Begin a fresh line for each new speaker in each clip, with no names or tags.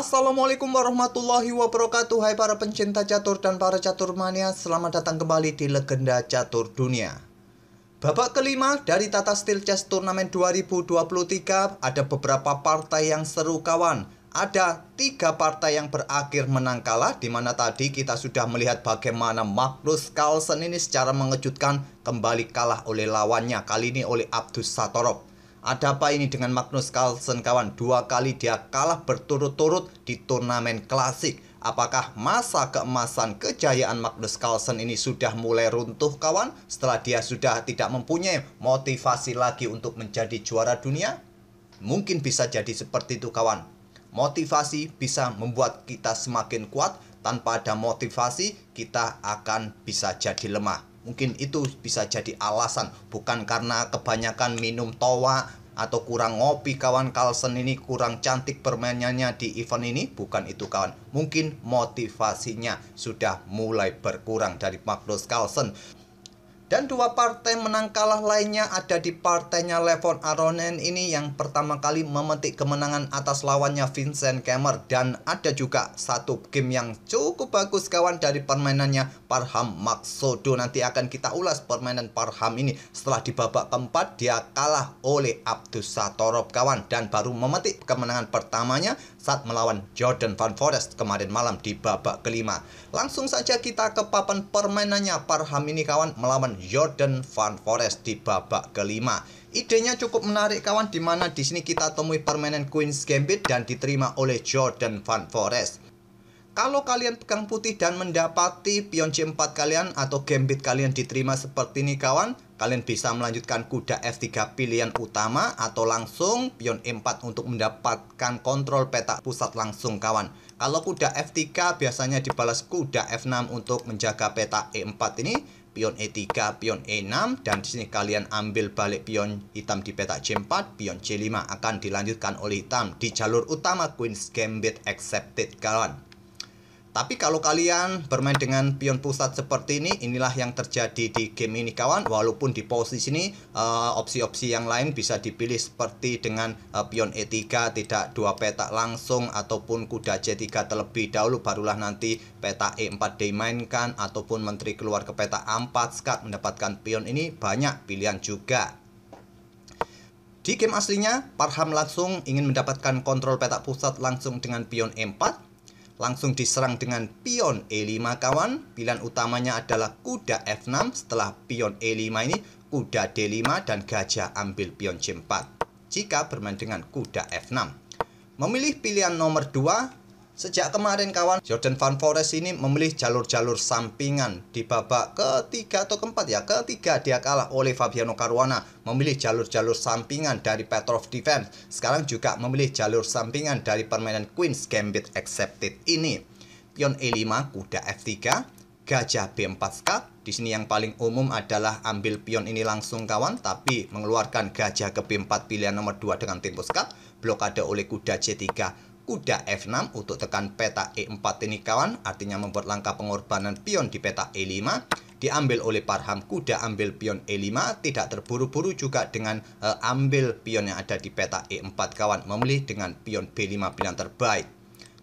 Assalamualaikum warahmatullahi wabarakatuh. Hai para pencinta catur dan para catur mania, selamat datang kembali di Legenda Catur Dunia. Babak kelima dari Tata Steel Chess Turnamen 2023, ada beberapa partai yang seru kawan. Ada 3 partai yang berakhir menang kalah, dimana tadi kita sudah melihat bagaimana Magnus Carlsen ini secara mengejutkan kembali kalah oleh lawannya, kali ini oleh Abdus Satorov. Ada apa ini dengan Magnus Carlsen kawan? 2 kali dia kalah berturut-turut di turnamen klasik. Apakah masa keemasan kejayaan Magnus Carlsen ini sudah mulai runtuh kawan? Setelah dia sudah tidak mempunyai motivasi lagi untuk menjadi juara dunia? Mungkin bisa jadi seperti itu kawan. Motivasi bisa membuat kita semakin kuat. Tanpa ada motivasi kita akan bisa jadi lemah. Mungkin itu bisa jadi alasan, bukan karena kebanyakan minum toa atau kurang ngopi kawan. Carlsen ini kurang cantik permainannya di event ini, bukan itu kawan. Mungkin motivasinya sudah mulai berkurang dari Magnus Carlsen. Dan 2 partai menang kalah lainnya ada di partainya Levon Aronian ini yang pertama kali memetik kemenangan atas lawannya Vincent Kemmer. Dan ada juga satu game yang cukup bagus kawan dari permainannya Parham Magshodo. Nanti akan kita ulas permainan Parham ini. Setelah di babak keempat dia kalah oleh Abdus Satorov kawan, dan baru memetik kemenangan pertamanya saat melawan Jordan Van Foreest kemarin malam di babak kelima. Langsung saja kita ke papan permainannya Parham ini kawan melawan Jordan Van Foreest di babak kelima. Idenya cukup menarik kawan, dimana di sini kita temui permainan Queen's Gambit dan diterima oleh Jordan Van Foreest. Kalau kalian pegang putih dan mendapati pion C4 kalian atau gambit kalian diterima seperti ini kawan, kalian bisa melanjutkan kuda F3 pilihan utama atau langsung pion E4 untuk mendapatkan kontrol peta pusat langsung kawan. Kalau kuda F3 biasanya dibalas kuda F6 untuk menjaga peta E4 ini, pion E3, pion E6, dan di sini kalian ambil balik pion hitam di peta C4, pion C5 akan dilanjutkan oleh hitam di jalur utama Queen's Gambit accepted kawan. Tapi kalau kalian bermain dengan pion pusat seperti ini, inilah yang terjadi di game ini kawan. Walaupun di posisi ini opsi-opsi yang lain bisa dipilih seperti dengan pion E3 tidak 2 petak langsung, ataupun kuda C3 terlebih dahulu barulah nanti peta E4 dimainkan, ataupun menteri keluar ke peta A4 skat mendapatkan pion ini. Banyak pilihan juga. Di game aslinya Parham langsung ingin mendapatkan kontrol peta pusat langsung dengan pion E4. Langsung diserang dengan pion E5 kawan. Pilihan utamanya adalah kuda F6. Setelah pion E5 ini kuda D5 dan gajah ambil pion C4 jika bermain dengan kuda F6. Memilih pilihan nomor 2. Sejak kemarin kawan, Jordan Van Foreest ini memilih jalur-jalur sampingan. Di babak ketiga atau keempat ya, ketiga dia kalah oleh Fabiano Caruana. Memilih jalur-jalur sampingan dari Petrov Defense. Sekarang juga memilih jalur sampingan dari permainan Queen's Gambit accepted ini. Pion E5, kuda F3, gajah B4 skat. Di sini yang paling umum adalah ambil pion ini langsung kawan, tapi mengeluarkan gajah ke B4 pilihan nomor 2 dengan tempo skat. Blokade oleh kuda C3, kuda F6 untuk tekan peta E4 ini kawan, artinya membuat langkah pengorbanan pion di peta E5. Diambil oleh Parham, kuda ambil pion E5, tidak terburu-buru juga dengan ambil pion yang ada di peta E4 kawan, memilih dengan pion B5 pilihan terbaik.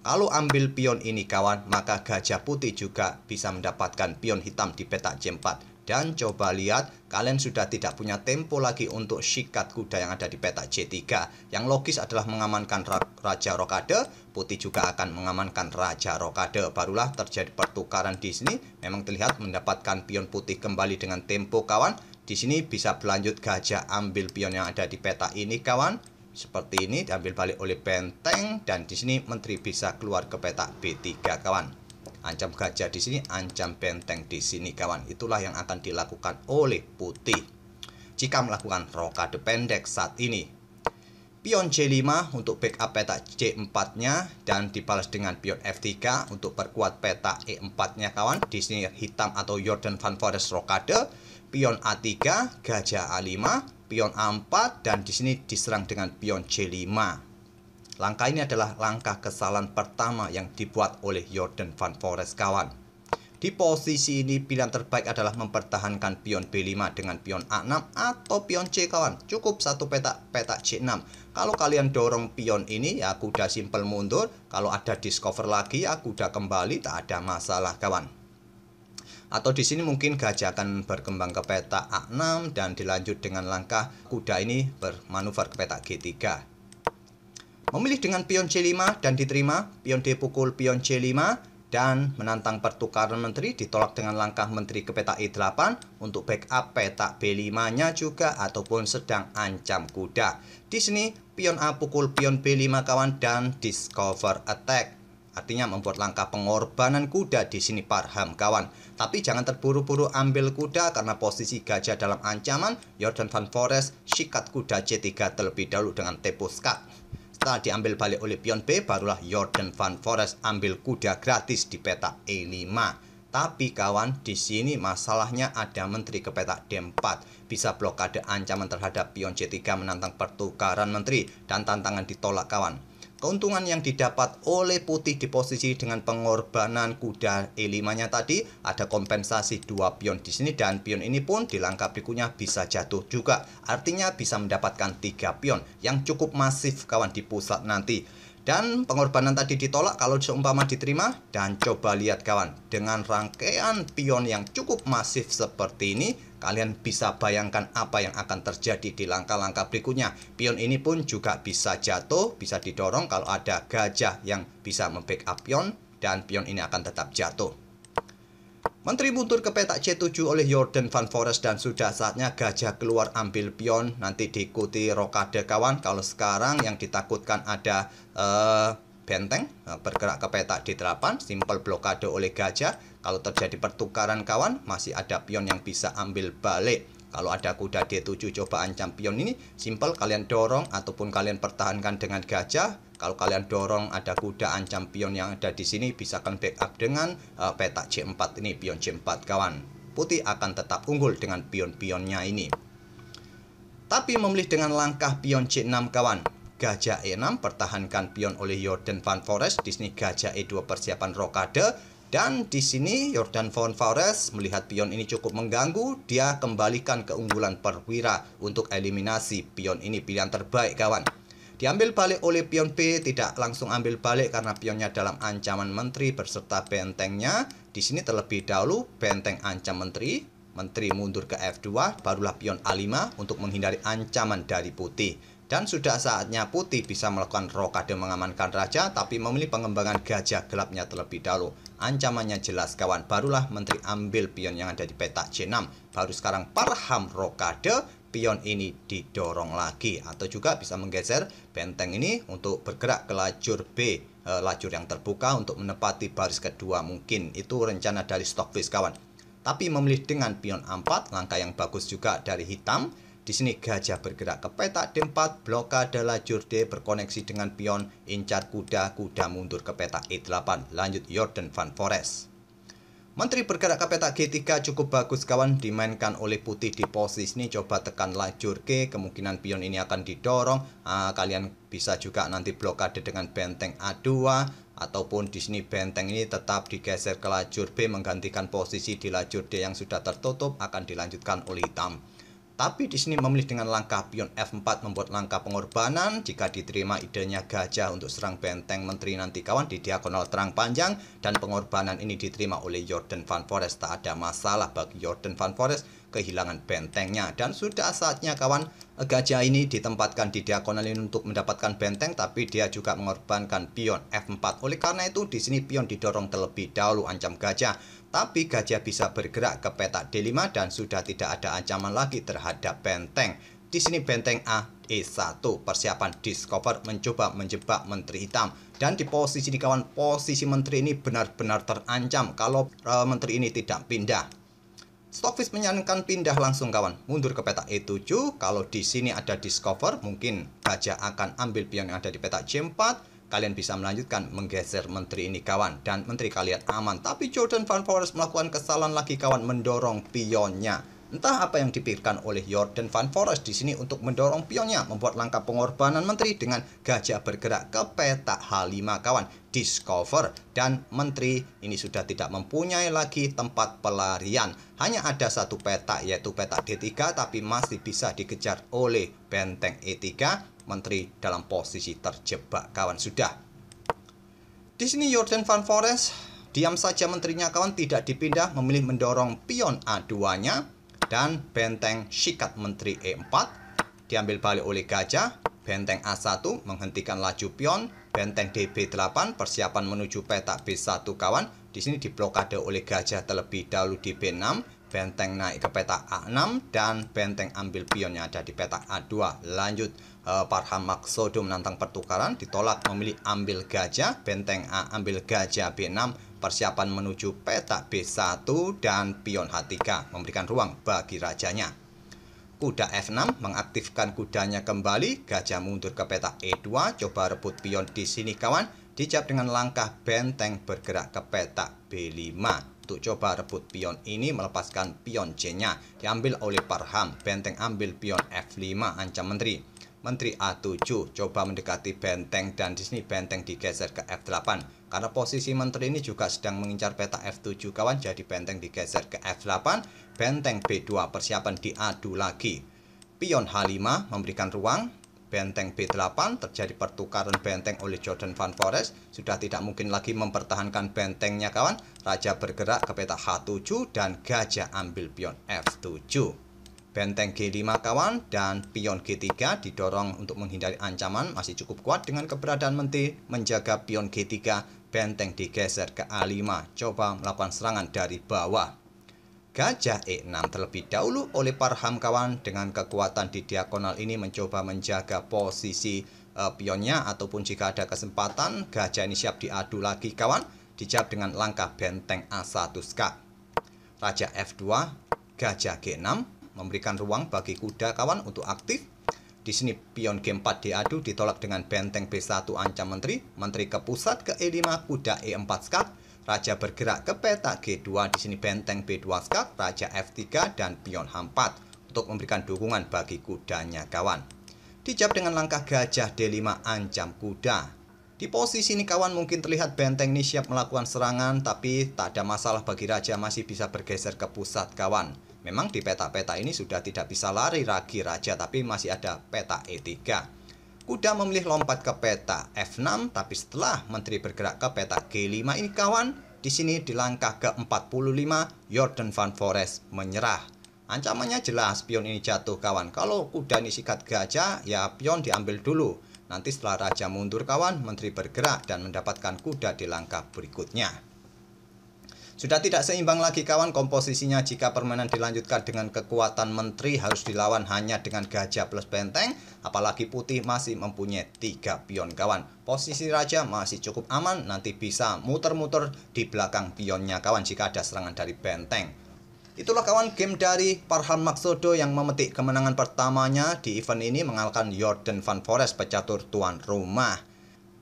Kalau ambil pion ini kawan, maka gajah putih juga bisa mendapatkan pion hitam di peta C4. Dan coba lihat, kalian sudah tidak punya tempo lagi untuk sikat kuda yang ada di peta C3. Yang logis adalah mengamankan Raja Rokade. Putih juga akan mengamankan Raja Rokade. Barulah terjadi pertukaran di sini. Memang terlihat mendapatkan pion putih kembali dengan tempo kawan. Di sini bisa berlanjut gajah ambil pion yang ada di peta ini kawan. Seperti ini diambil balik oleh benteng, dan di sini menteri bisa keluar ke peta B3 kawan. Ancam gajah di sini, ancam benteng di sini kawan. Itulah yang akan dilakukan oleh putih jika melakukan rokade pendek saat ini. Pion C5 untuk backup peta C4-nya dan dibalas dengan pion F3 untuk perkuat peta E4-nya kawan. Di sini hitam atau Jordan Van Foreest rokade, pion A3, gajah A5, pion A4, dan di sini diserang dengan pion C5. Langkah ini adalah langkah kesalahan pertama yang dibuat oleh Jordan Van Foreest kawan. Di posisi ini pilihan terbaik adalah mempertahankan pion B5 dengan pion A6 atau pion C kawan. Cukup satu petak C6. Kalau kalian dorong pion ini ya kuda simpel mundur. Kalau ada discover lagi ya kuda kembali, tak ada masalah kawan. Atau di sini mungkin gajah akan berkembang ke petak A6 dan dilanjut dengan langkah kuda ini bermanuver ke petak G3. Memilih dengan pion C5 dan diterima, pion D pukul pion C5 dan menantang pertukaran menteri, ditolak dengan langkah menteri ke petak E8 untuk backup petak B5-nya juga ataupun sedang ancam kuda. Di sini pion A pukul pion B5 kawan dan discover attack. Artinya membuat langkah pengorbanan kuda di sini paham kawan. Tapi jangan terburu-buru ambil kuda karena posisi gajah dalam ancaman. Jordan Van Forest sikat kuda C3 terlebih dahulu dengan tempo skat. Setelah diambil balik oleh pion B, barulah Jordan Van Forest ambil kuda gratis di petak E5. Tapi kawan, di sini masalahnya ada menteri ke petak D4. Bisa blokade ancaman terhadap pion C3 menantang pertukaran menteri dan tantangan ditolak kawan. Keuntungan yang didapat oleh putih di posisi dengan pengorbanan kuda E5-nya tadi, ada kompensasi 2 pion di sini dan pion ini pun di langkah berikutnya bisa jatuh juga. Artinya bisa mendapatkan 3 pion yang cukup masif kawan di pusat nanti. Dan pengorbanan tadi ditolak kalau seumpama diterima. Dan coba lihat kawan, dengan rangkaian pion yang cukup masif seperti ini, kalian bisa bayangkan apa yang akan terjadi di langkah-langkah berikutnya. Pion ini pun juga bisa jatuh, bisa didorong kalau ada gajah yang bisa membackup pion, dan pion ini akan tetap jatuh. Menteri mundur ke petak C7 oleh Jordan Van Forest dan sudah saatnya gajah keluar ambil pion. Nanti diikuti rokade kawan. Kalau sekarang yang ditakutkan ada benteng bergerak ke petak D8, simpel blokade oleh gajah. Kalau terjadi pertukaran kawan, masih ada pion yang bisa ambil balik. Kalau ada kuda D7 coba ancam pion ini, simpel kalian dorong ataupun kalian pertahankan dengan gajah. Kalau kalian dorong ada kuda ancam pion yang ada di sini, bisa kan backup dengan petak C4 ini, pion C4 kawan. Putih akan tetap unggul dengan pion-pionnya ini. Tapi memilih dengan langkah pion C6 kawan. Gajah E6 pertahankan pion oleh Jordan Van Forest. Di sini gajah E2 persiapan rokade. Dan di sini Jordan Van Forest melihat pion ini cukup mengganggu, dia kembalikan keunggulan perwira untuk eliminasi pion ini, pilihan terbaik kawan. Diambil balik oleh pion B, tidak langsung ambil balik karena pionnya dalam ancaman menteri beserta bentengnya. Di sini terlebih dahulu benteng ancam menteri, menteri mundur ke F2, barulah pion A5 untuk menghindari ancaman dari putih. Dan sudah saatnya putih bisa melakukan rokade mengamankan raja, tapi memilih pengembangan gajah gelapnya terlebih dahulu. Ancamannya jelas kawan, barulah menteri ambil pion yang ada di petak C6. Baru sekarang parham rokade, pion ini didorong lagi. Atau juga bisa menggeser benteng ini untuk bergerak ke lajur B, lajur yang terbuka untuk menepati baris kedua mungkin. Itu rencana dari Stockfish kawan. Tapi memilih dengan pion A4, langkah yang bagus juga dari hitam. Di sini gajah bergerak ke petak D4, blokade lajur D berkoneksi dengan pion, incar kuda, kuda mundur ke petak E8, lanjut Jordan Van Forest. Menteri bergerak ke petak G3 cukup bagus kawan, dimainkan oleh putih di posisi ini, coba tekan lajur G, kemungkinan pion ini akan didorong. Kalian bisa juga nanti blokade dengan benteng A2, ataupun di sini benteng ini tetap digeser ke lajur B menggantikan posisi di lajur D yang sudah tertutup, akan dilanjutkan oleh hitam. Tapi di sini memilih dengan langkah pion F4 membuat langkah pengorbanan. Jika diterima idenya gajah untuk serang benteng menteri nanti kawan di diagonal terang panjang, dan pengorbanan ini diterima oleh Jordan Van Forest, tak ada masalah bagi Jordan Van Forest kehilangan bentengnya. Dan sudah saatnya kawan, gajah ini ditempatkan di diagonal ini untuk mendapatkan benteng, tapi dia juga mengorbankan pion F4. Oleh karena itu di sini pion didorong terlebih dahulu ancam gajah. Tapi gajah bisa bergerak ke petak D5 dan sudah tidak ada ancaman lagi terhadap benteng. Di sini benteng A E1 persiapan discover mencoba menjebak menteri hitam. Dan di posisi ini kawan, posisi menteri ini benar-benar terancam kalau menteri ini tidak pindah. Stockfish menyarankan pindah langsung kawan, mundur ke petak E7. Kalau di sini ada discover, mungkin gajah akan ambil pion yang ada di petak C4. Kalian bisa melanjutkan menggeser menteri ini kawan, dan menteri kalian aman. Tapi Jordan Van Forest melakukan kesalahan lagi kawan, mendorong pionnya. Entah apa yang dipikirkan oleh Jorden van Foreest di sini untuk mendorong pionnya membuat langkah pengorbanan menteri dengan gajah bergerak ke petak H5 kawan. Discover dan menteri ini sudah tidak mempunyai lagi tempat pelarian. Hanya ada satu petak yaitu petak D3 tapi masih bisa dikejar oleh benteng E3. Menteri dalam posisi terjebak kawan sudah. Di sini Jorden van Foreest diam saja menterinya kawan, tidak dipindah, memilih mendorong pion A2-nya. Dan benteng sikat menteri E4 diambil balik oleh gajah. Benteng A1 menghentikan laju pion. Benteng DB8 persiapan menuju petak B1 kawan. Di sini diblokade oleh gajah terlebih dahulu di B6. Benteng naik ke petak A6 dan benteng ambil pionnya ada di petak A2. Lanjut Parham Magsudi menantang pertukaran, ditolak, memilih ambil gajah. Benteng A ambil gajah B6. Persiapan menuju petak B1 dan pion H3 memberikan ruang bagi rajanya. Kuda F6 mengaktifkan kudanya kembali, gajah mundur ke petak E2, coba rebut pion di sini kawan. Dijawab dengan langkah benteng bergerak ke petak B5. Untuk coba rebut pion ini melepaskan pion C-nya, diambil oleh Parham. Benteng ambil pion F5, ancam menteri. Menteri A7 coba mendekati benteng dan di sini benteng digeser ke F8. Karena posisi menteri ini juga sedang mengincar petak F7 kawan, jadi benteng digeser ke F8. Benteng B2 persiapan diadu lagi. Pion H5 memberikan ruang. Benteng B8 terjadi pertukaran benteng oleh Jorden van Foreest. Sudah tidak mungkin lagi mempertahankan bentengnya kawan. Raja bergerak ke petak H7 dan gajah ambil pion F7. Benteng G5 kawan dan pion G3 didorong untuk menghindari ancaman, masih cukup kuat dengan keberadaan menteri menjaga pion G3. Benteng digeser ke A5, coba melakukan serangan dari bawah. Gajah E6 terlebih dahulu oleh Parham kawan, dengan kekuatan di diagonal ini mencoba menjaga posisi pionnya, ataupun jika ada kesempatan gajah ini siap diadu lagi kawan. Dijawab dengan langkah benteng A1 skak. Raja F2, gajah G6 memberikan ruang bagi kuda kawan untuk aktif. Di sini pion G4 diadu, ditolak dengan benteng B1 ancam menteri. Menteri ke pusat ke E5, kuda E4 skak. Raja bergerak ke petak G2, di sini benteng B2 skak, raja F3 dan pion H4 untuk memberikan dukungan bagi kudanya kawan. Dijawab dengan langkah gajah D5 ancam kuda. Di posisi ini kawan mungkin terlihat benteng ini siap melakukan serangan, tapi tak ada masalah bagi raja, masih bisa bergeser ke pusat kawan. Memang di petak-petak ini sudah tidak bisa lari lagi raja, tapi masih ada petak E3. Kuda memilih lompat ke petak F6, tapi setelah menteri bergerak ke petak G5 ini kawan, di sini di langkah ke-45 Jorden van Foreest menyerah. Ancamannya jelas, pion ini jatuh kawan. Kalau kuda ini sikat gajah, ya pion diambil dulu. Nanti setelah raja mundur kawan, menteri bergerak dan mendapatkan kuda di langkah berikutnya. Sudah tidak seimbang lagi kawan komposisinya jika permainan dilanjutkan dengan kekuatan menteri harus dilawan hanya dengan gajah plus benteng. Apalagi putih masih mempunyai 3 pion kawan. Posisi raja masih cukup aman, nanti bisa muter-muter di belakang pionnya kawan jika ada serangan dari benteng. Itulah kawan game dari Parham Magsudi yang memetik kemenangan pertamanya di event ini mengalahkan Jorden van Foreest pecatur tuan rumah.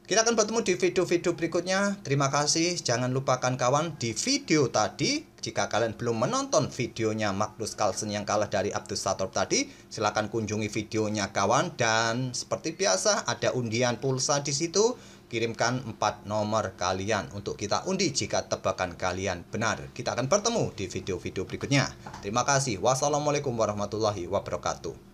Kita akan bertemu di video-video berikutnya. Terima kasih. Jangan lupakan kawan, di video tadi, jika kalian belum menonton videonya Magnus Carlsen yang kalah dari Abdus Sator tadi, silahkan kunjungi videonya kawan. Dan seperti biasa ada undian pulsa di situ. Kirimkan 4 nomor kalian untuk kita undi jika tebakan kalian benar. Kita akan bertemu di video-video berikutnya. Terima kasih. Wassalamualaikum warahmatullahi wabarakatuh.